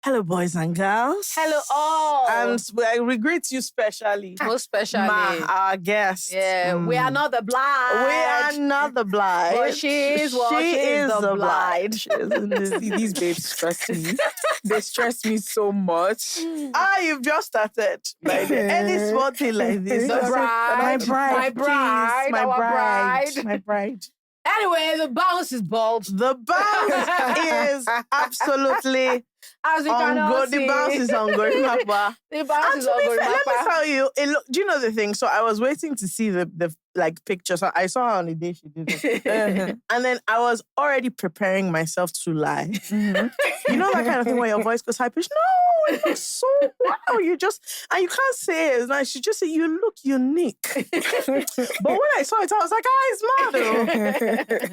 Hello, boys and girls. Hello, all. And I greet you specially. Most specially. Our guest. Yeah, we are not the blide. We are not the blide. But she is the blide. See, these babes stress me. They stress me so much. You've just started. Like, any small thing like this. The bride. My bride. Our bride. My bride. Anyway, the bounce is bald. The bounce is absolutely As you cannot see. The bounce is on Gorimapa. The bounce And is to on be fair, let me Gorimapa. tell you, do you know the thing? So I was waiting to see the pictures. I saw her on the day she did it. And then I was already preparing myself to lie. You know that kind of thing where your voice goes high pitched? No, it looks so wow. And you can't say it. It's nice. You just say, you look unique. But when I saw it, I was like, it's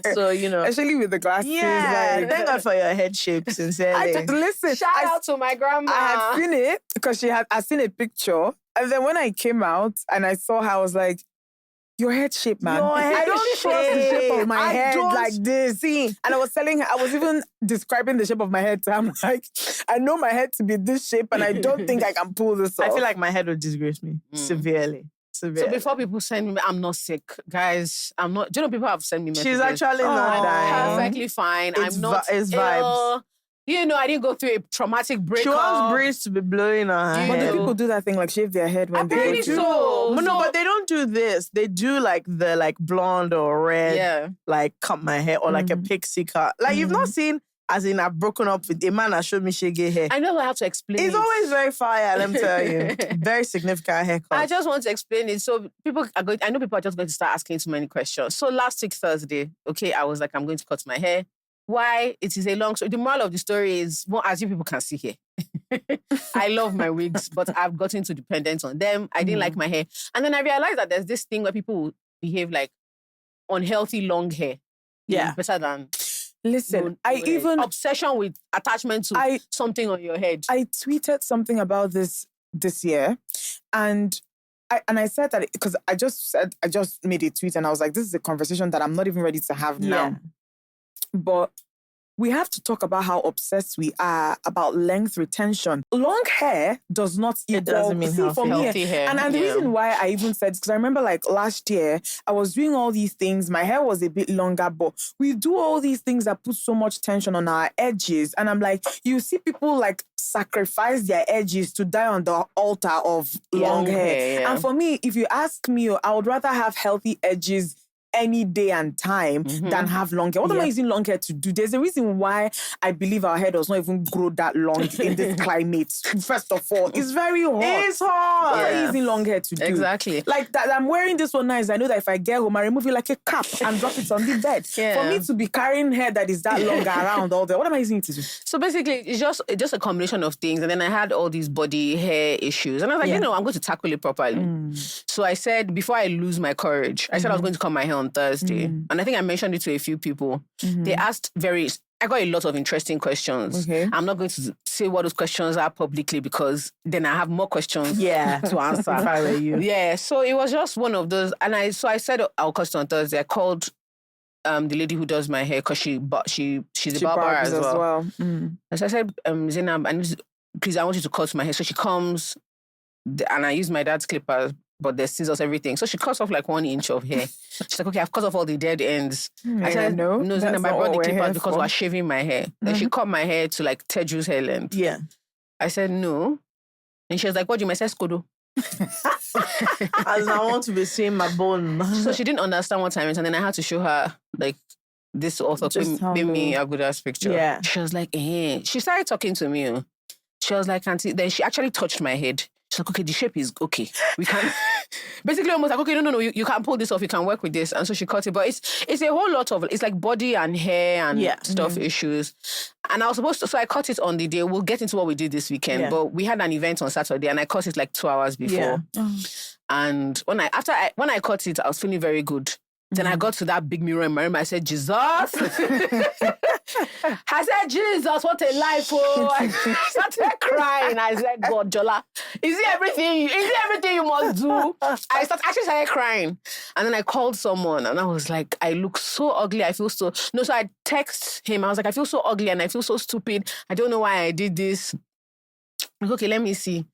mad. So, Especially with the glasses. yeah, like, thank God for your head shape, sincerely. Listen, Shout out to my grandma. I had seen it because I seen a picture. And then when I came out and I saw her, I was like, your head shape, man. Your head I don't trust the shape of my I head don't like this. see. And I was telling her, I was even describing the shape of my head to her. I'm like, I know my head to be this shape and I don't think I can pull this off. I feel like my head would disgrace me severely. So before people send me, I'm not sick. Guys, I'm not. Do you know people have sent me messages? She's actually not dying. Perfectly fine. It's I'm not it's ill. vibes. You know, I didn't go through a traumatic breakup. She wants breeze to be blowing on her You But head. do people do that thing, like shave their head when they Apparently go to... so. No, but they don't do this. They do like the blonde or red, Yeah. like cut my hair or like a pixie cut. Like you've not seen, as in I've broken up with a man that showed me shaggy hair. I know I have to explain It's it. always very fire, let me tell you. Very significant haircut. I just want to explain it. So I know people are just going to start asking too many questions. So last week, Thursday, okay, I was like, I'm going to cut my hair. Why? It is a long story. The moral of the story is, well, as you people can see here, I love my wigs, but I've gotten too dependent on them. I didn't like my hair. And then I realized that there's this thing where people behave like unhealthy long hair. Yeah. Better than... Listen, obsession with attachment to something on your head. I tweeted something about this year, and I said that because I just made a tweet and I was like, this is a conversation that I'm not even ready to have now. But we have to talk about how obsessed we are about length retention. Long hair does not equal... It doesn't mean healthy hair. And the reason why I even said, because I remember like last year, I was doing all these things. My hair was a bit longer, but we do all these things that put so much tension on our edges. And I'm like, you see people like sacrifice their edges to die on the altar of long hair. Yeah. And for me, if you ask me, I would rather have healthy edges any day and time than have long hair. What am I using long hair to do? There's a reason why I believe our hair does not even grow that long in this climate. First of all, it's very hot. It's hot. What am I using long hair to do? Exactly. Like that, I'm wearing this one nice. I know that if I get home, I remove it like a cap and drop it on the bed. Yeah. For me to be carrying hair that is that long around all day, what am I using it to do? So basically, it's just a combination of things. And then I had all these body hair issues. And I was like, I'm going to tackle it properly. So I said, before I lose my courage, I said I was going to cut my hair on Thursday. And I think I mentioned it to a few people. They asked I got a lot of interesting questions. Okay. I'm not going to say what those questions are publicly because then I have more questions to answer. If I were you. Yeah, so it was just one of those. And I said I'll cut it on Thursday. I called the lady who does my hair because she's a barber as well. And so I said, Zainab, please, I want you to cut my hair. So she comes and I use my dad's clippers, but there's scissors, everything. So she cuts off like 1 inch of hair. She's like, okay, I've cut off all the dead ends. I said, no, Zainab, I brought the clippers because we're shaving my hair. Then she cut my hair to like Teju's hair length. Yeah. I said, no. And she was like, what do you mean? I said, Skodo. As I want to be seeing my bone. So she didn't understand what I meant. And then I had to show her like this author gave me a good ass picture. Yeah. She was like, She started talking to me. She was like, Auntie. Then she actually touched my head. She's like, okay, the shape is okay. We can basically almost like, okay, no, you can pull this off. You can work with this. And so she cut it. But it's a whole lot of, it's like body and hair and stuff issues. And I was supposed to, so I cut it on the day. We'll get into what we did this weekend. But we had an event on Saturday and I cut it like 2 hours before. Yeah. And when I cut it, I was feeling very good. Then I got to that big mirror in my room. I said, Jesus. I said, Jesus, what a life. Oh. I started crying. I said, God, Jola, is it everything you must do? I started crying. And then I called someone and I was like, I look so ugly. I feel so... No, so I text him. I was like, I feel so ugly and I feel so stupid. I don't know why I did this. Like, okay, let me see.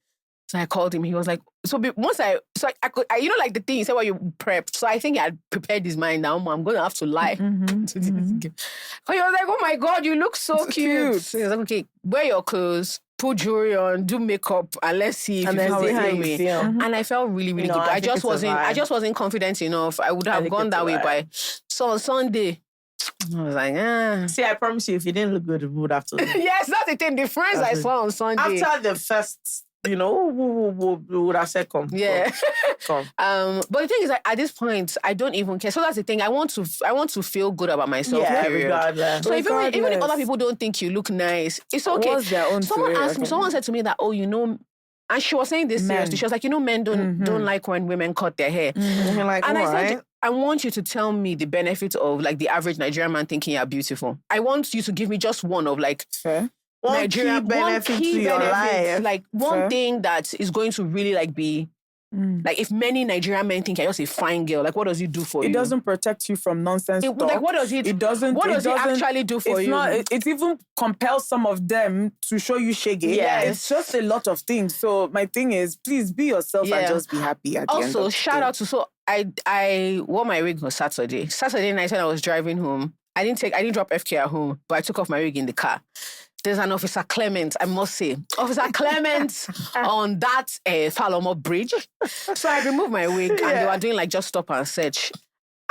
So I called him. He was like, I could, you know, like the thing you said, you prepped. So I think he had prepared his mind now. I'm going to have to lie to this girl. But he was like, oh my God, you look so cute. So he was like, okay, wear your clothes, put jewelry on, do makeup, and let's see if you feel how you feel. And I felt really, really good. I just wasn't confident enough. I would have gone that way So on Sunday, I was like, See, I promise you, if you didn't look good, we would have told you. Yes, that's the thing. The friends I saw on Sunday. After the first, we would have said, come. Yeah. Come. But the thing is, at this point, I don't even care. So that's the thing. I want to feel good about myself. Yeah, period. regardless. So even if other people don't think you look nice, it's okay. What's their own Someone said to me that, and she was saying this seriously. She was like, men don't like when women cut their hair. Like, and I said, I want you to tell me the benefit of like the average Nigerian man thinking you're beautiful. I want you to give me just one of like one key benefit to your life. Like one thing that is going to really like be like if many Nigerian men think you're just a fine girl, like what does it do for you? It doesn't protect you from nonsense talk. Like what does it? It doesn't. What does it actually do for you? It even compels some of them to show you shaggy. Yes. It's just a lot of things. So my thing is, please be yourself and just be happy. Also, shout out to I wore my wig on Saturday. Saturday night when I was driving home, I didn't drop FK at home, but I took off my wig in the car. There's an Officer Clement, I must say. Officer Clement on that Falomo bridge. So I removed my wig and they were doing like just stop and search.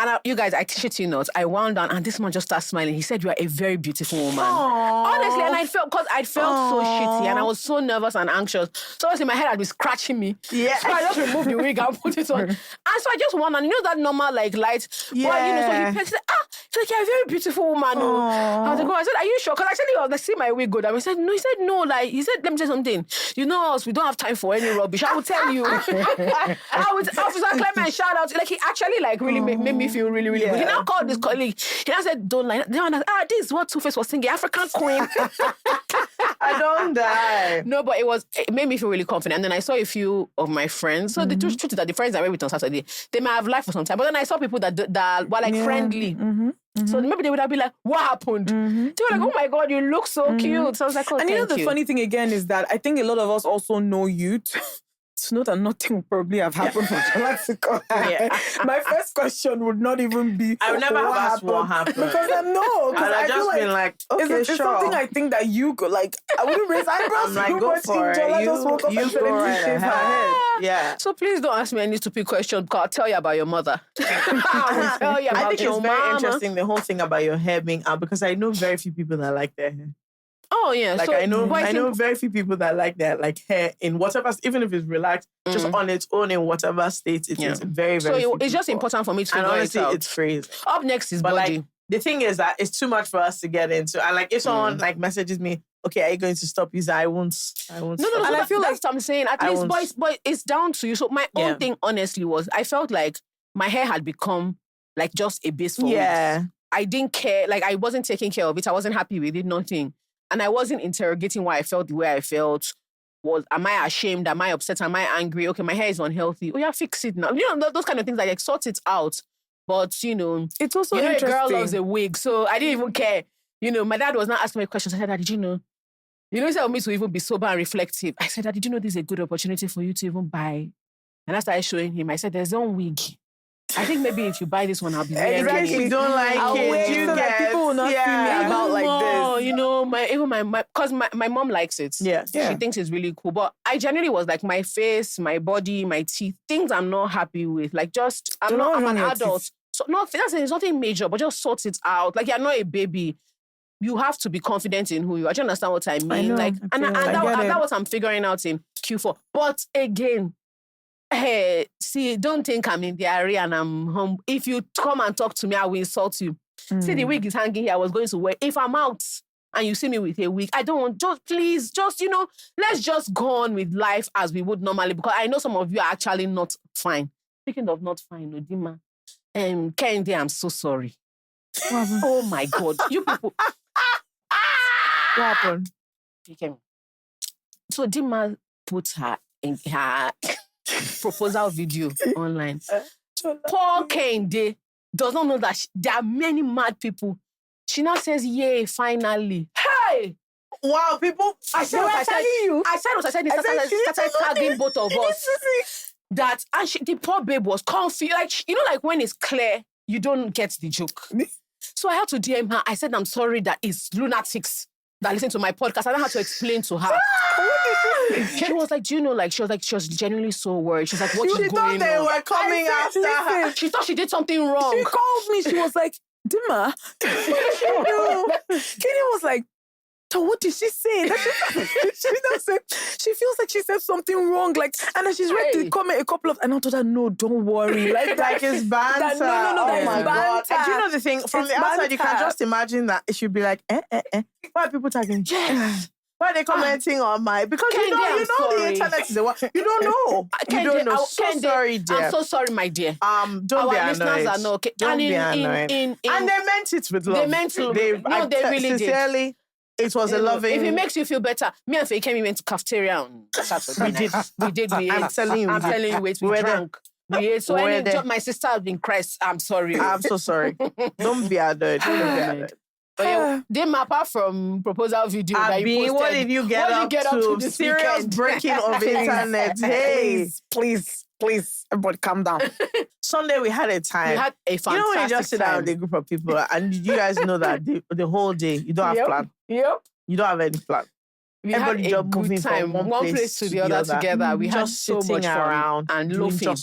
And you guys, I shit you not, I wound down and this man just started smiling. He said, you are a very beautiful woman. Aww. Honestly, and I felt so shitty and I was so nervous and anxious. So obviously my head had been scratching me. Yeah. So I just removed the wig and put it on. And so I just won, and you know that normal like light. Yeah. So he said, so you're a very beautiful woman. I was like, I said, are you sure? Because actually I was like, see my wig good. And he said, no. Like, he said, let me say something. You know us, we don't have time for any rubbish. I will tell you. Officer Clement, shout out. Like, he actually like really made me feel really, really good. He now called this colleague. He now said, don't lie. This is what Two-Face was singing, African Queen. I don't die. No, but it made me feel really confident. And then I saw a few of my friends. So the truth is that the friends I went with on Saturday, they might have lied for some time. But then I saw people that were like friendly. So maybe they would have been like, what happened? They were like, oh my God, you look so cute. So I was like, and you know the funny thing again is that I think a lot of us also know you to know that nothing would probably have happened for Jola to come. My first question would not even be, I would never have asked what happened. Because I know. And I just been like, okay, it's something I think that you could, like, I wouldn't raise eyebrows. I'm like, go for it. Jola just woke up and suddenly shave her head. Yeah. So please don't ask me any stupid question because I'll tell you about your mother. I will tell you about I think your it's very mama. interesting, the whole thing about your hair being out, because I know very few people that like their hair. Oh yeah, like so, I know very few people that like their like hair in whatever, even if it's relaxed, just on its own in whatever state it is. Very, very. So it's just important for me to know honestly, it out. it's crazy. Up next is but body. Like, the thing is that it's too much for us to get into. And like if someone like messages me, okay, are you going to stop using? I won't. No. And I feel like I'm saying at least, but it's down to you. So my own thing, honestly, was I felt like my hair had become like just a base for weeks. I didn't care. Like I wasn't taking care of it. I wasn't happy with it. Nothing. And I wasn't interrogating why I felt the way I felt. Am I ashamed? Am I upset? Am I angry? Okay, my hair is unhealthy. Oh yeah, fix it now. You know, those kind of things, like sort it out. But, you know, it's also interesting. A girl loves a wig, so I didn't even care. You know, my dad was not asking me questions. I said, Dad, did you know? You know, instead of me to even be sober and reflective, I said, Dad, did you know this is a good opportunity for you to even buy? And I started showing him. I said, there's no wig. I think maybe if you buy this one, I'll be wearing it. Exactly. You don't like it. You get people will not see me about like this. You know, because my mom likes it. Yeah. She thinks it's really cool. But I generally was like my face, my body, my teeth, things I'm not happy with. Like I'm an adult. Teeth. So it's nothing major, but just sort it out. Like you're not a baby. You have to be confident in who you are. Do you understand what I mean? I know, like, and that was I'm figuring out in Q4. But again, hey, see, don't think I'm in the area and I'm home. If you come and talk to me, I will insult you. See, the wig is hanging here. I was going to wear. If I'm out and you see me with a wig, I don't want, please, you know, let's just go on with life as we would normally, because I know some of you are actually not fine. Speaking of not fine, Dimma, Kende, I'm so sorry. Oh my God. You people. What happened? So Dimma put her proposal video online. Poor Kende does not know that there are many mad people. She now says, yay, finally. Hey! Wow, people. I said what I said. They started tagging both of us. That, and the poor babe was confused. Like, like when it's clear, you don't get the joke. So I had to DM her. I said, I'm sorry that it's lunatics that listen to my podcast. I don't have to explain to her. She was like, do you know, like, she was genuinely so worried. She's like, what is going on? She thought they were coming after her. She thought she did something wrong. She called me. She was like, Dimma. Kenny was like, so what did she say? She feels like she said something wrong. Like, and then she's read the comment a couple of, and I told her, no, don't worry. Like it's banter. No, oh my God. banter. Do you know the thing? From the outside, you can just imagine that it should be like, Why are people tagging? Yes. Why are they commenting on my? Because you know the internet is a what? You don't know. You don't know. Sorry, dear. I'm so sorry, my dear. Don't be annoyed. Our listeners are no okay. Don't be annoyed. And they meant it with love. They meant to. They really sincerely, did. It was a loving. If it makes you feel better, me and Faye went to cafeteria on Saturday. We did. I'm telling you. We drank. We ate. So my sister has been Christ. I'm sorry. I'm so sorry. Don't be annoyed. But Dimma, apart from proposal video that you posted, what did you get up to? This serious weekend? Breaking of internet. Hey, please, everybody calm down. Sunday we had a time. We had a fantastic time. When you just sit down with a group of people and you guys know that the whole day you don't have plan. Yep. You don't have any plan. We had a good time, one place to the other together. We had so much fun and loafing.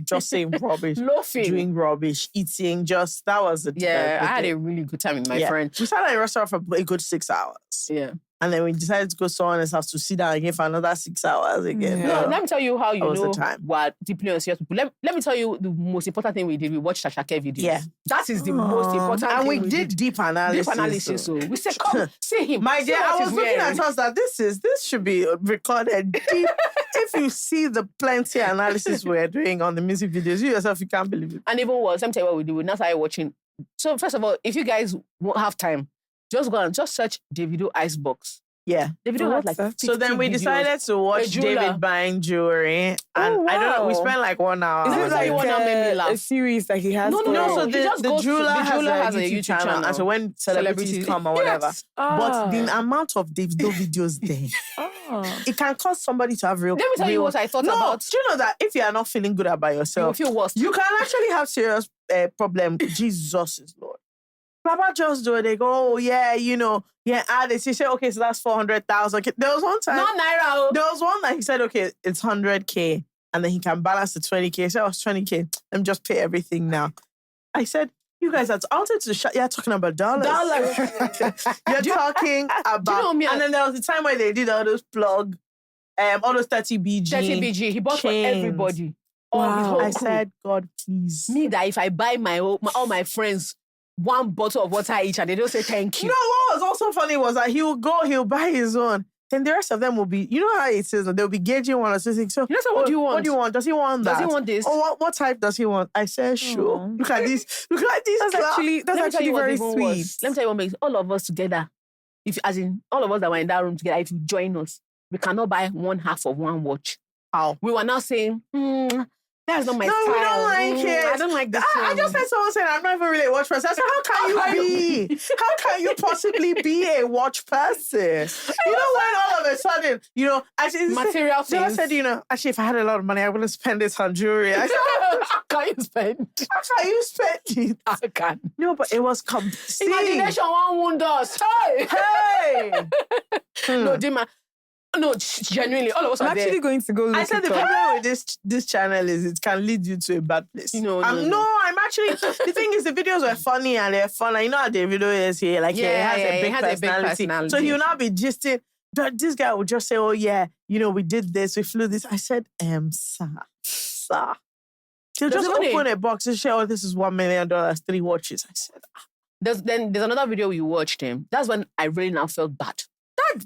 Just saying rubbish. Loafing. Doing rubbish, eating, that was the I had a really good time with my friend. We sat at a restaurant for a good 6 hours. Yeah. And then we decided to go somewhere else, have to sit down again for another 6 hours again. Yeah. No, let me tell you how you know what deeply on serious people. Let me tell you the most important thing we did. We watched Shashake videos. Yeah. That is the most important thing. And we did deep analysis. So we said, come, see him. My dear, I was looking at us that this should be recorded deep. If you see the plenty analysis we're doing on the music videos, you yourself, you can't believe it. And even worse, let me tell you what we do. We now started watching. So first of all, if you guys won't have time, just go and just search Davido Icebox. Yeah. Davido had like 50 So then we decided to watch David buying jewelry. And I don't know, we spent like 1 hour. Is it like 1 hour made me laugh. A series that he has? No. So the Jola has a YouTube channel. And so when celebrities come or whatever. Yes. But the amount of Davido videos there, it can cause somebody to have real. Let me tell you what I thought about. Do you know that if you are not feeling good about yourself, you feel worse. You can actually have serious problem. Jesus is Lord. Papa just do it. They go, they say, okay, so that's 400,000. There was one time. Not Naira. There was one that he said, okay, it's 100K. And then he can balance the 20K. So I was 20K. Let me just pay everything now. I said, you guys, I wanted to you're talking about dollars. You're talking about. And then there was a time where they did all those plug, all those 30BG. 30BG. He bought chains for everybody. Wow. I said, God, please. Me, that if I buy all my friends one bottle of water each and they don't say thank you. You know what was also funny was that he'll buy his own. Then the rest of them will be, you know how it is, they'll be gauging one or something. So, what do you want? What do you want? Does he want that? Does he want this? Or what type does he want? I said, sure. Look at this. Look at this. That's actually very sweet. Let me tell you what makes all of us together, all of us that were in that room together, if you join us, we cannot buy one half of one watch. How? We were now saying, that's not my style. No, we don't like it. I don't like this. I just heard someone saying I'm not even really a watch person. I said, how can you possibly be a watch person? You know when all of a sudden, material things. I said, actually, if I had a lot of money, I wouldn't spend it on jewelry. I said, how can you spend? How can you spend it? I can. No, but it was imagination won't wound us. Hey. No, Dimma. No, genuinely, all of us are there. I'm actually going to go look. I said the problem with this channel is it can lead you to a bad place. I'm actually, the thing is the videos were funny and they're fun. And you know how the video is here, like he has a big personality. So he will not be gisting. But this guy would just say, oh yeah, we did this, we flew this. I said, sir. He'll just open a box and say, oh, this is $1 million, 3 watches. I said, There's another video you watched him. That's when I really now felt bad.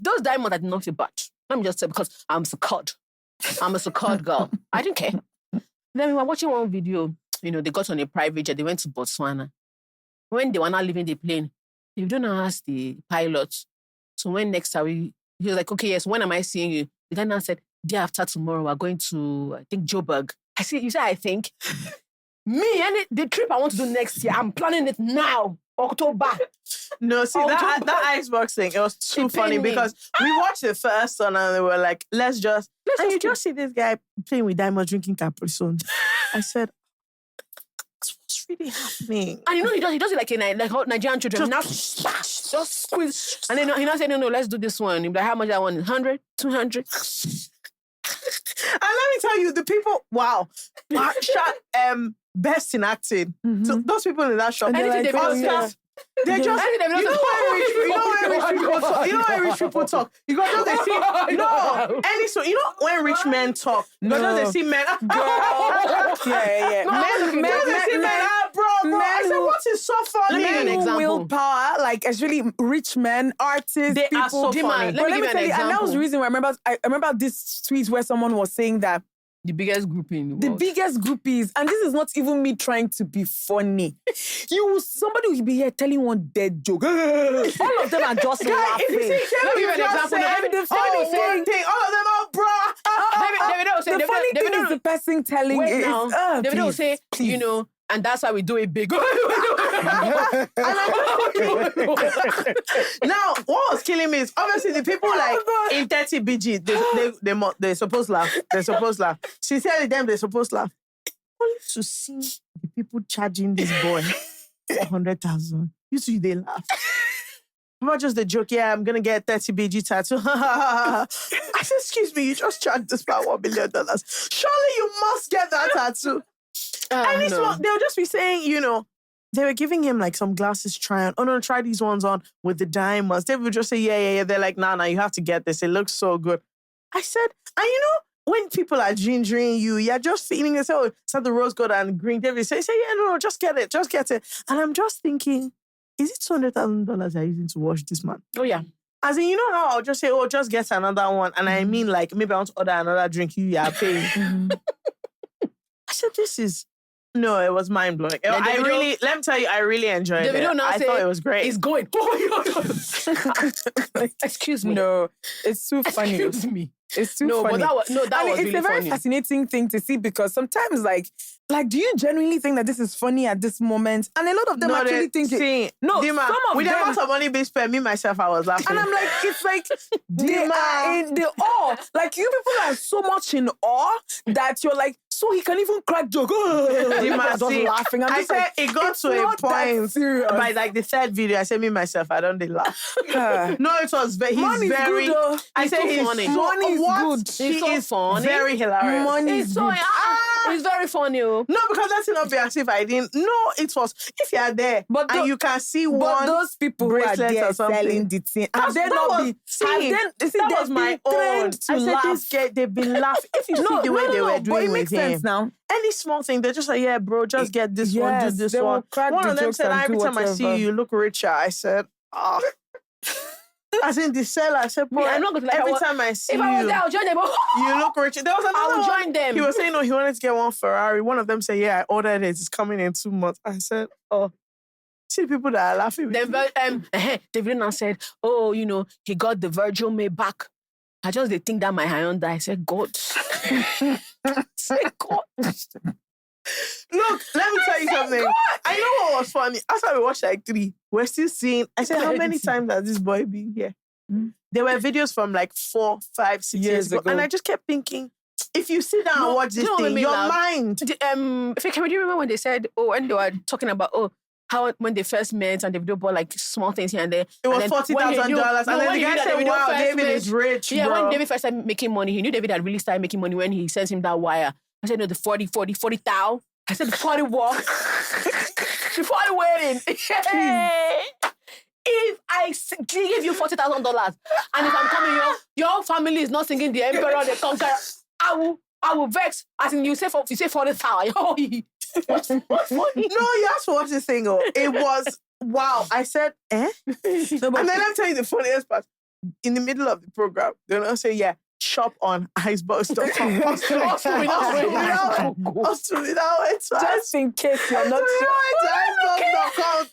Those diamonds I did not feel bad. Let me just say, because I'm secured. I'm a secured girl. I didn't care. Then we were watching one video. They got on a private jet. They went to Botswana. When they were not leaving the plane, they don't ask the pilot. So when next are we? He was like, okay, yes, when am I seeing you? The guy now said, day after tomorrow, we're going to, I think, Joburg. I said, you say, I think. Me, and the trip I want to do next year, I'm planning it now. October. No, see, that Icebox thing, it was too funny because we watched the first one and they were like, let's just you just see this guy playing with diamonds, drinking Capri Sun. I said, what's really happening? And he does it like Nigerian children. Now, just squeeze. And then he now said, no, let's do this one. He'll be like, how much I want? 100? 200? And let me tell you, the people, wow. Best in acting. So those people in that shop, anything they Oscars, they just, you know when rich people talk? You got those they see, you know when rich men talk, you got those they see men, Yeah. men, they see men, bro. I said, what is so funny? Let me give you an example. Willpower, like especially rich men, artists, They people. are so funny. Let me give you an example. And that was the reason why I remember this tweet where someone was saying that The biggest group in the the world. biggest groupies, and this is not even me trying to be funny. Somebody will be here telling one dead joke. All of them are just laughing. If you see Let me give you an example. one thing, all of them are bro. David will say, The funny thing is the person telling it. David will say, please. and that's why we do it big. Now, what was killing me is obviously the people like in 30 BG, they're supposed to laugh. They're supposed to laugh. Sincerely, they're supposed to laugh. Only to see the people charging this boy 400,000. Usually they laugh. Not just the joke, I'm going to get 30 BG tattoo. I said, excuse me, you just charged this man $1 million. Surely you must get that tattoo. And this one, they'll just be saying, they were giving him like some glasses try on. Oh no, try these ones on with the diamonds. They would just say, yeah. They're like, nah, you have to get this. It looks so good. I said, and when people are gingering you, you're just feeling it. Oh, it's not the rose gold and green. They say, yeah, no, just get it. And I'm just thinking, is it $200,000 they're using to wash this man? Oh, yeah. As in, how I'll just say, oh, just get another one. And I mean, like, maybe I want to order another drink. You are paying. I said, no, it was mind blowing. Let me tell you, I really enjoyed it. I thought it was great. It's going. Excuse me. No, it's too funny. Excuse me. It's too funny. That was it's really a very funny. fascinating thing to see because sometimes, like, do you genuinely think that this is funny at this moment? And a lot of them actually think it. No, Dimma, some of with them. the amount of money being spent, me myself, I was laughing. And I'm like, it's like they are in the awe. Like you people are so much in awe that you're like, so he can even crack joke. Dimma, just laughing. I said it got to a point by like the third video. I said me myself, I don't laugh. No, it was very. He's very. Good, I said he's funny. Money is good. He's so funny. Very hilarious. Money is good. It's very funny. No, because let's not be as if I didn't. No, it was. If you are there and you can see one. Those people who are there selling the thing, have they not been? That was my own. I said, this girl, they've been laughing. If you see the way they were doing with him. Now. Any small thing, they're just like, yeah, bro, just get this one, do this one. One of them said, every time I see you, you look richer. I said, As in the seller, I said, bro, I'm not going to every time I see if I was there, I'll join them. You look richer. There was another I'll one. join them. He was saying, no, he wanted to get one Ferrari. One of them said, yeah, I ordered it. It's coming in 2 months. I said, oh. See the people that are laughing with David now said, oh, he got the Virgil Maybach. I just think that my Hyundai. I said, God. I said, God. Look, let me tell you something. God. I know what was funny. After we watched like 3, we're still seeing. I said, how many times has this boy been here? There were videos from like 4, 5, 6 years ago. And I just kept thinking, if you sit down and watch this thing, your mind. Do you remember when they said, when they were talking about, how when they first met and they bought like small things here and there. It was $40,000. And then the guy said, wow, David is rich, yeah, bro. when David first started making money, he knew David had really started making money when he sent him that wire. I said, no, the 40,000. I said, the 40 walk. The 40 wedding. If I give you $40,000 and if I'm coming, your family is not singing the Emperor, the Conqueror, I will vex. As in, you say 40,000. What's funny? No, you asked for what's the thing. It was, wow. I said, eh? And then I'll tell you the funniest part. In the middle of the program, they're not saying, yeah, shop on icebox.com. Just in case you're not icebox.com.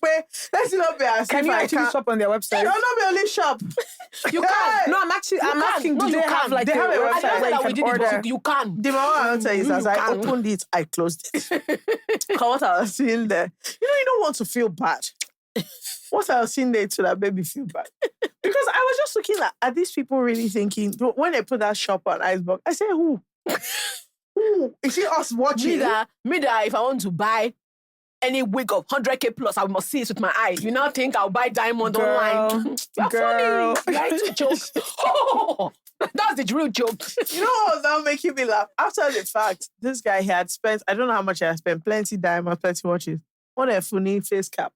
Let's not be as Can you actually shop on their website? No, not be only shop. You can. No, I'm asking, do they have like a website where you can order? You can. The moment I'll tell you is as I opened it, I closed it. Because what I was seeing there, you don't want to feel bad. What else in there to that baby feel bad? Because I was just looking at, are these people really thinking, when they put that shop on Icebox, I say, who? Who? Is it us watching? Me that if I want to buy any wig of 100K plus, I must see it with my eye. You now think I'll buy diamond online? You're funny. You like to joke. Oh, that's the real joke. You know what was now making me laugh? After the fact, this guy had spent, I don't know how much he had spent, plenty diamonds, plenty watches, on a funny face cap.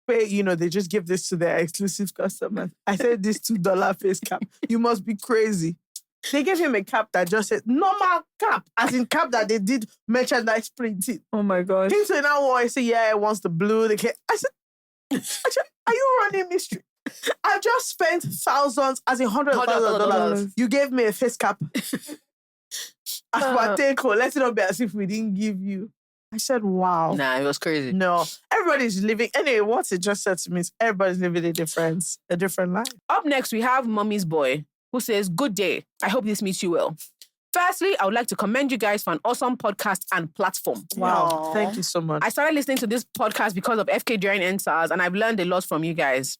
Where, they just give this to their exclusive customers. I said, this $2 face cap. You must be crazy. They gave him a cap that just said, normal cap. As in cap that they did merchandise printing. Oh my God. Him saying now, I say, yeah, it wants the blue. I said, are you running mystery? I just spent thousands, as in hundreds of thousands of dollars. You gave me a face cap. Let it not be as if we didn't give you. I said, wow. Nah, it was crazy. No, everybody's living. Anyway, what it just said to me is everybody's living a different life. Up next, we have Mommy's Boy, who says, good day. I hope this meets you well. Firstly, I would like to commend you guys for an awesome podcast and platform. Wow. Aww. Thank you so much. I started listening to this podcast because of FK during NSAS, and I've learned a lot from you guys.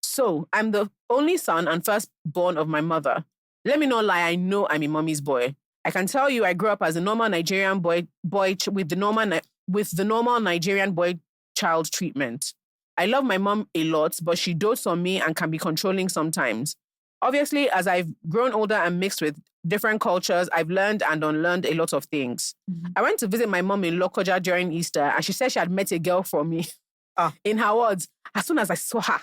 So, I'm the only son and firstborn of my mother. Let me not lie, I know I'm a mommy's boy. I can tell you I grew up as a normal Nigerian boy with the normal Nigerian boy child treatment. I love my mom a lot, but she dotes on me and can be controlling sometimes. Obviously, as I've grown older and mixed with different cultures, I've learned and unlearned a lot of things. Mm-hmm. I went to visit my mom in Lokoja during Easter, and she said she had met a girl from me. In her words, as soon as I saw her,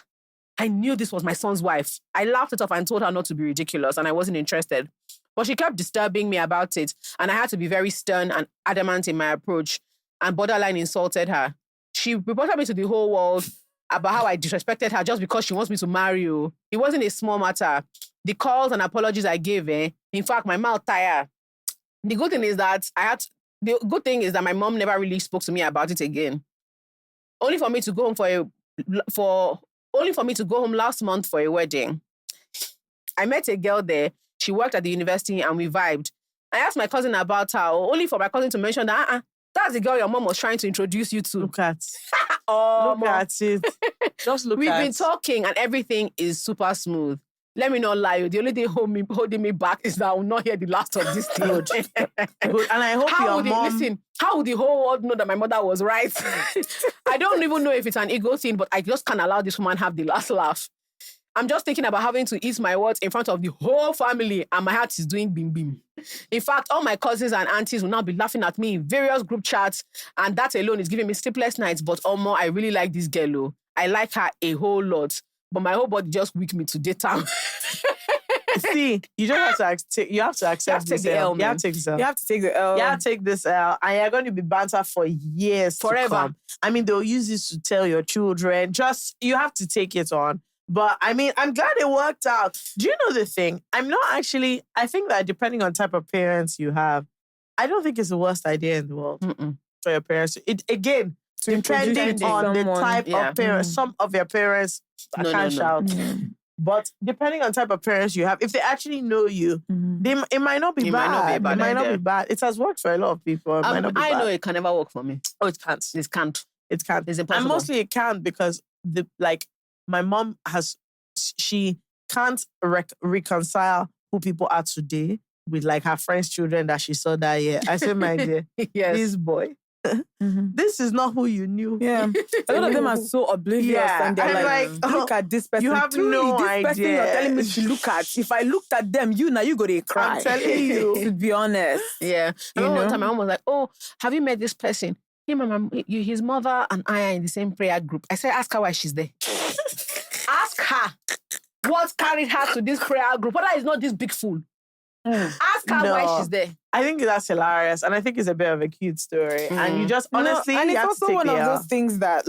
I knew this was my son's wife. I laughed it off and told her not to be ridiculous, and I wasn't interested. But she kept disturbing me about it, and I had to be very stern and adamant in my approach, and borderline insulted her. She reported me to the whole world about how I disrespected her just because she wants me to marry you. It wasn't a small matter. The calls and apologies I gave, in fact, my mouth tired. The good thing is that my mom never really spoke to me about it again. Only for me to go home last month for a wedding. I met a girl there. She worked at the university and we vibed. I asked my cousin about her, only for my cousin to mention that that's the girl your mom was trying to introduce you to. Look at look at it. Just look We've at it. been talking and everything is super smooth. Let me not lie, the only thing holding me back is that I will not hear the last of this thing. Good. And I hope your mom... Listen, how would the whole world know that my mother was right? I don't even know if it's an ego thing, but I just can't allow this woman have the last laugh. I'm just thinking about having to eat my words in front of the whole family, and my heart is doing bim bim. In fact, all my cousins and aunties will now be laughing at me in various group chats, and that alone is giving me sleepless nights. But I really like this girl. I like her a whole lot, but my whole body just weak me to date her. See, you just have to accept this L. You have to take this L. You have to take the L. You have to take this L, and you're going to be banter for years forever. To come. I mean, they'll use this to tell your children. You have to take it on. But I mean, I'm glad it worked out. Do you know the thing? I think that depending on type of parents you have, I don't think it's the worst idea in the world for your parents. Depending on the type of parents. Some of your parents, I can't shout. But depending on type of parents you have, if they actually know you, it might not be bad. It might not be bad. It has worked for a lot of people. It might not be bad. I know it can never work for me. Oh, it can't. It can't. It can't. It's impossible. And mostly it can't because my mom she can't reconcile who people are today with her friends' children that she saw that year. I said, my dear, this boy, this is not who you knew. Yeah. A lot of them are so oblivious and they're like, look at this person. You have no idea. This person you're telling me to look at. If I looked at them, you go to cry. I'm telling you. To be honest. Yeah. One time my mom was like, oh, have you met this person? His mother and I are in the same prayer group. I said, ask her why she's there. Ask her what carried her to this prayer group. Whether it's not this big fool. Ask her why she's there. I think that's hilarious. And I think it's a bit of a cute story. And you just honestly, and it's also one of those those things that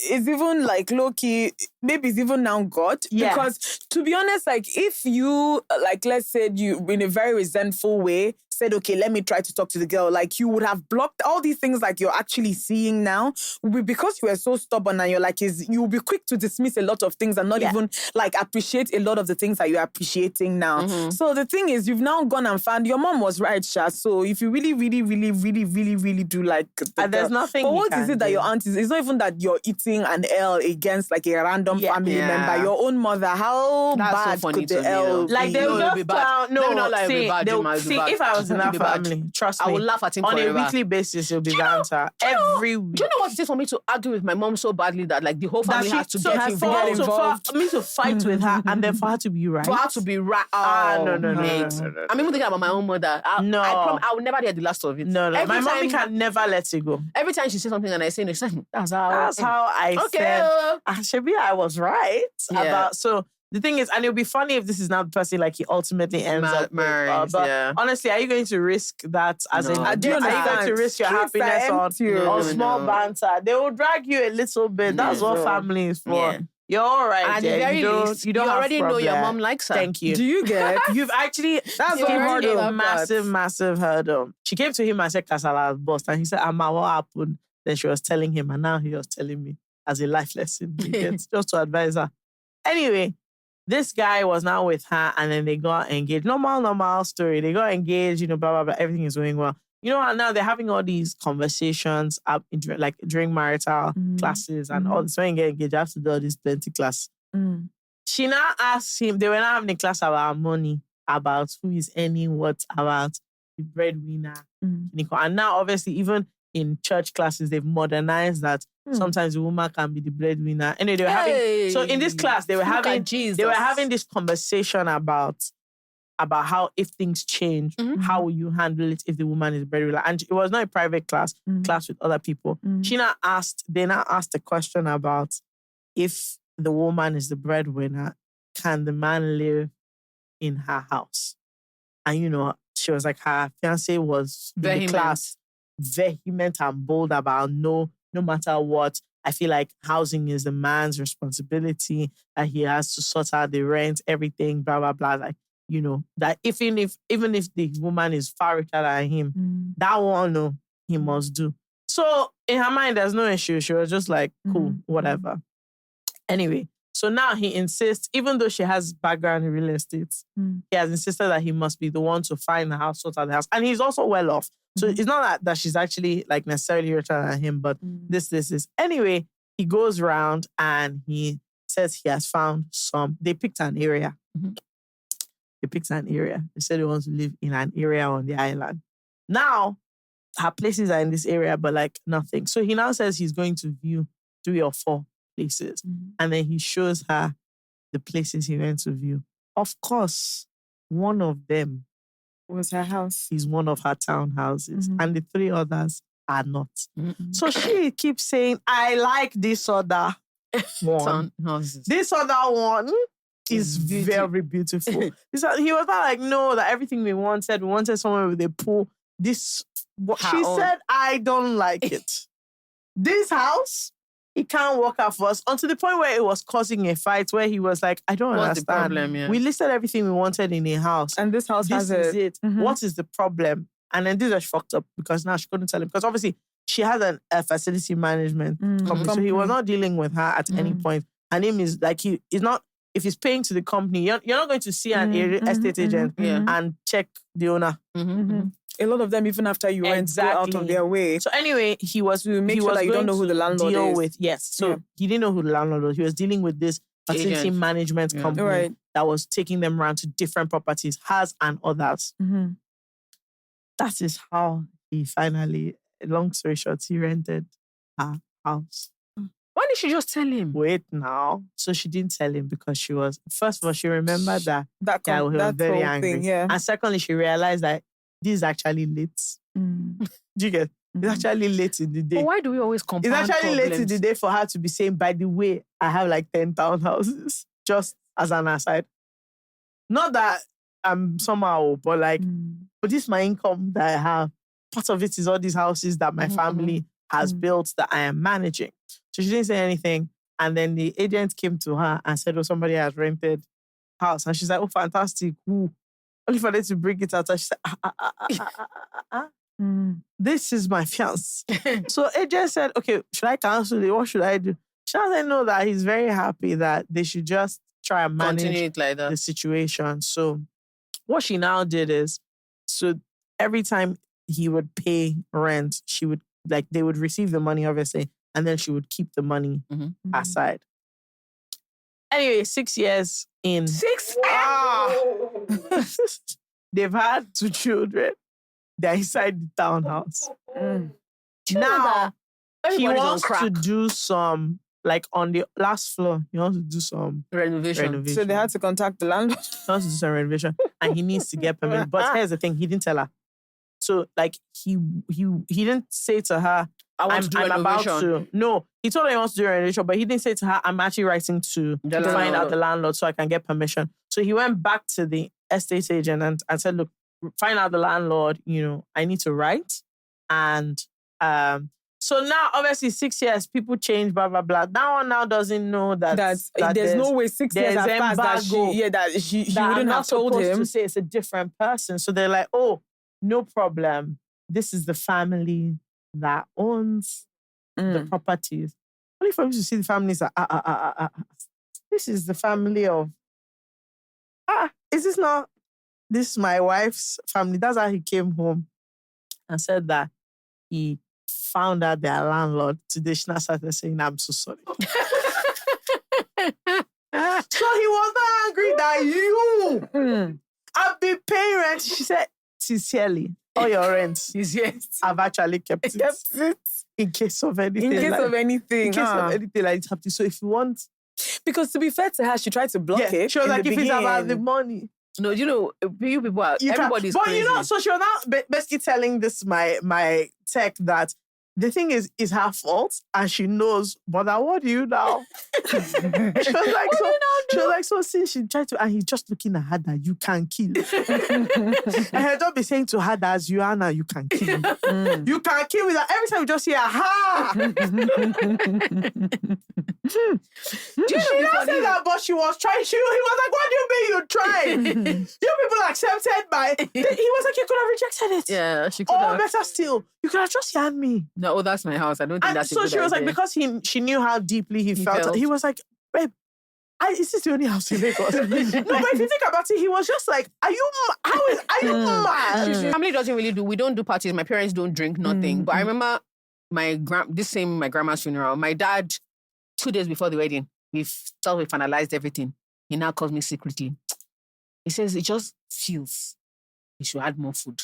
it's even low-key, maybe it's even now God. Yeah. Because to be honest, if you, let's say you in a very resentful way, said, okay, let me try to talk to the girl, you would have blocked all these things you're actually seeing now. Because you were so stubborn and you'll be quick to dismiss a lot of things and not even appreciate a lot of the things that you're appreciating now. So the thing is, you've now gone and found your mom was right, Sha. So if you really, really, really, really, really, really do like the and there's nothing. But what is it that your aunt is? It's not even that you're eating putting an L against like a random family member, your own mother, how That's so bad funny could the to me, L though. be? Like they'll it'll be just bad. no, Let me not lie, it'll be see, bad, they'll- Jima, it'll be see, bad. if I was in It'll that be bad. family, trust I me, will laugh at him on forever. a weekly basis, it'll be banter every week. Do you know what it is for me to argue with my mom so badly that like the whole That family she has to so get for involved? for me to fight with her and then for her to be right. For her to be right. No, mate. no. I'm even thinking about my own mother. No. I will never hear the last of it. No. Every My mommy time- can never let it go. Every time she says something and I say no, she's like, that's how. That's how I Okay. said. Shabi, I was right Yeah. about. So the thing is, and it'll be funny if this is not the person like he ultimately ends up with. marries, But yeah. honestly, are you going to risk that as No. a? I do Are you going understand. to risk your Streets are happiness empty. on No, small no. banter? They will drag you a little bit. That's what Yeah. family is for. Yeah. You're all right. And at the there. very you don't, least, you don't have already know your problem. mom likes her. Thank you. Do you get? You've actually That's skipped what hurdle. a massive hurdle. She came to him and said, Kasala boss. And he said, Amma, what happened? Then she was telling him, and now he was telling me as a life lesson. You get, just to advise her. Anyway, this guy was now with her, and then they got engaged. Normal story. They got engaged, blah, blah, blah. Everything is going well. You know, and now they're having all these conversations up like during marital classes and all this. When you get engaged, you have to do all these plenty class. She now asked him, they were now having a class about money, about who is earning what, about the breadwinner. And now, obviously, even in church classes, they've modernized that. Sometimes the woman can be the breadwinner. Anyway, they were having. So in this class, they were having this conversation about how if things change, how will you handle it if the woman is breadwinner? And it was not a private class with other people. They now asked a question about if the woman is the breadwinner, can the man live in her house? And she was like, her fiance was in the class vehement and bold about no matter what. I feel like housing is the man's responsibility, that he has to sort out the rent, everything, blah, blah, blah. Like, that even if the woman is far richer than him, that one, no, he must do. So in her mind, there's no issue. She was just like, cool, whatever. Anyway, so now he insists, even though she has background in real estate, he has insisted that he must be the one to find the house, sort out the house. And he's also well off. So it's not that she's actually like necessarily richer than him, but this. Anyway, he goes around and he says he has found they picked an area. They said they want to live in an area on the island. Now, her places are in this area, but like nothing. So he now says he's going to view 3 or 4 places. And then he shows her the places he went to view. Of course, one of them Was her house. is one of her townhouses. And the 3 others are not. So she keeps saying, I like this other one. Townhouses. This other one is very beautiful. He was not like, no, that everything we wanted somewhere with a pool. She said, I don't like it. This house, it can't work out for us. Until the point where it was causing a fight where he was like, I don't What's the understand. problem, yeah? We listed everything we wanted in a house. And this house This has is it. What is the problem? And then this was fucked up because now she couldn't tell him. Because obviously she has a facility management company. So he was not dealing with her at any point. Her name is like, he is not, if he's paying to the company, you're not going to see an estate agent and check the owner. A lot of them, even after you rent, go out of their way. So anyway, he was to make sure that you don't know who the landlord is. Yes. So he didn't know who the landlord was. He was dealing with this facility management company that was taking them around to different properties, hers and others. That is how he finally, long story short, he rented her house. Why didn't she just tell him? Wait now. So she didn't tell him because she was, first of all, she remembered that he was very angry. Thing, yeah. And secondly, she realized that this is actually late. Do you get? It's actually late in the day. But why do we always compound It's actually problems? late in the day for her to be saying, by the way, I have like 10 townhouses, just as an aside. Not that I'm somehow, but like, but this is my income that I have. Part of it is all these houses that my family has built that I am managing. So she didn't say anything. And then the agent came to her and said, oh, somebody has rented house. And she's like, oh, fantastic. Who? Only for them to bring it out. And she said, this is my fiance. So agent said, okay, should I cancel it? What should I do? She doesn't know that he's very happy that they should just try and manage Continue it like that. the situation. So what she now did is, so every time he would pay rent, they would receive the money, obviously, and then she would keep the money aside. Anyway, 6 years in. 6 They've had 2 children. They're inside the townhouse. Now, he wants to do some, like on the last floor, he wants to do some renovation. So they had to contact the landlord. He wants to do some renovation and he needs to get permission. But here's the thing, he didn't tell her. So like he didn't say to her, I'm about to. No, he told her he wants to do a renovation, but he didn't say to her, I'm actually writing to find out the landlord so I can get permission. So he went back to the estate agent and said, look, find out the landlord, I need to write. And so now, obviously, 6 years, people change, blah, blah, blah. That one now doesn't know that there's no way 6 years have passed that she wouldn't have told him. To say it's a different person. So they're like, oh, no problem. This is the family that owns the properties. Only for you to see the families are, this is the family of, is this not, this is my wife's family. That's how he came home and said that he found out their landlord. Today, she now started saying, I'm so sorry. So he was not angry that you have been paying rent. She said, sincerely, all your rent, I've actually kept it. In case of anything. In case of anything like it's happening. So if you want... Because to be fair to her, she tried to block it. She was like, if it's about the money. No, you people are, everybody's crazy. But so she was now basically telling this, my tech, that the thing is her fault and she knows, but now what do you now? She was like, so since she tried to, and he's just looking at her that you can kill. And he'll just be saying to her that as you are now, you can kill. You can kill without, every time you just hear, ha! She now said that, but she was trying. He was like, what do you mean you tried? You people accepted my... He was like, you could have rejected it. Yeah, she could have. Or better still, you could have just yanked me. No, that's my house. I don't think that's a good idea. So she was like, because she knew how deeply he felt. He was like, babe, is this the only house in Lagos? No, but if you think about it, he was just like, are you mad? Family doesn't really we don't do parties. My parents don't drink, nothing. But I remember my grandma's funeral. My dad, 2 days before the wedding, we finalized everything. He now calls me secretly. He says, it just feels he should add more food.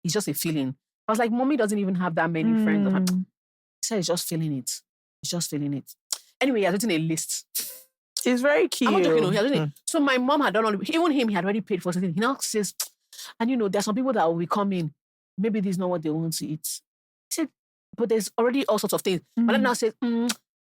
It's just a feeling. I was like, mommy doesn't even have that many friends. He said, he's just feeling it. He's just feeling it. Anyway, he has written a list. It's very cute. I'm not joking. He has written it. So my mom had done even him, he had already paid for something. He now says, and there's some people that will be coming. Maybe this is not what they want to eat. He said, but there's already all sorts of things. But then now says,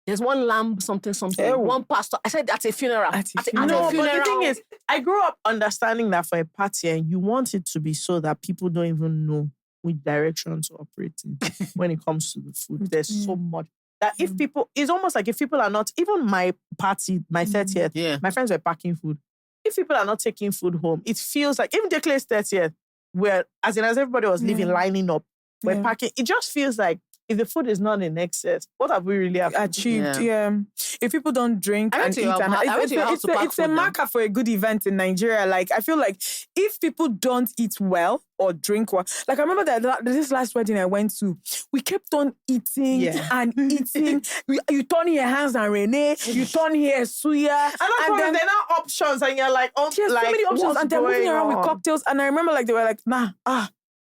there's one lamb, something, one pastor. I said, that's a funeral. At a funeral. But the thing is, I grew up understanding that for a party, and you want it to be so that people don't even know which direction to operate in when it comes to the food. There's so much. That if people, it's almost like if people are not, even my party, my 30th, my friends were packing food. If people are not taking food home, it feels like, even Declare's 30th, where as everybody was leaving, lining up, we're packing, it just feels like, if the food is not in excess, what have we really achieved? Yeah. If people don't drink and eat, it's a marker for a good event in Nigeria. Like, I feel like if people don't eat well or drink well, like I remember that this last wedding I went to, we kept on eating and eating. You turn your hands on Renee, you turn here Suya, and then there are now options, and you're like, oh, so many options, and they're moving around with cocktails. And I remember like they were like,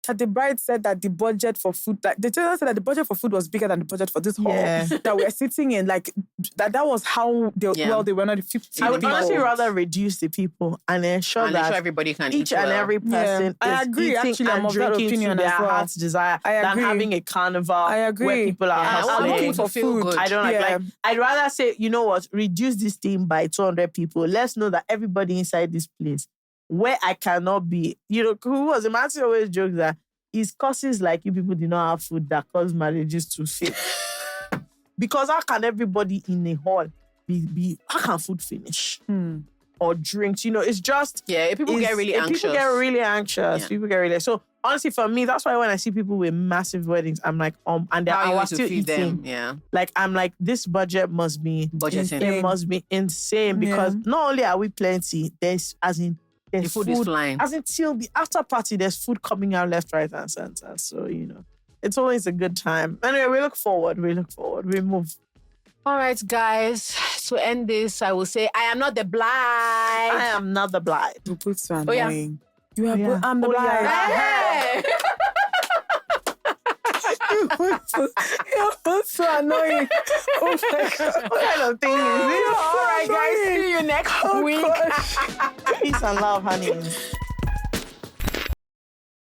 that the bride said that the budget for food, like the children said that the budget for food was bigger than the budget for this hall that we're sitting in. Like that was how they were not 50. I would honestly rather reduce the people and ensure that everybody can each and every person is I agree. Actually, I'm of that opinion their as well. heart's desire than having a carnival where people are I'm looking for food. I don't like. I'd rather say, you know what, reduce this thing by 200 people. Let's know that everybody inside this place, where I cannot be, who was a man always jokes that his causes like you people do not have food that cause marriages to fail. Because how can everybody in a hall how can food finish? Or drinks, it's just... Yeah, people get really anxious. People get really anxious. People get really... So honestly, for me, that's why when I see people with massive weddings, I'm like, and they're still eating. Them? Yeah. Like, I'm like, this budget must be... Budgeting. It must be insane because not only are we plenty, there's the food is flying. As until the after party, there's food coming out left, right, and center. So, it's always a good time. Anyway, we look forward. We move. All right, guys. To end this, I will say, I am not the blide. I am not the blide. You put so Oh, yeah. annoying. You are yeah. I'm the Oh, blind. yeah. Hey! You're so annoying. Oh my God. What kind of thing is this? All right, guys. See you next week. Peace and love, honey.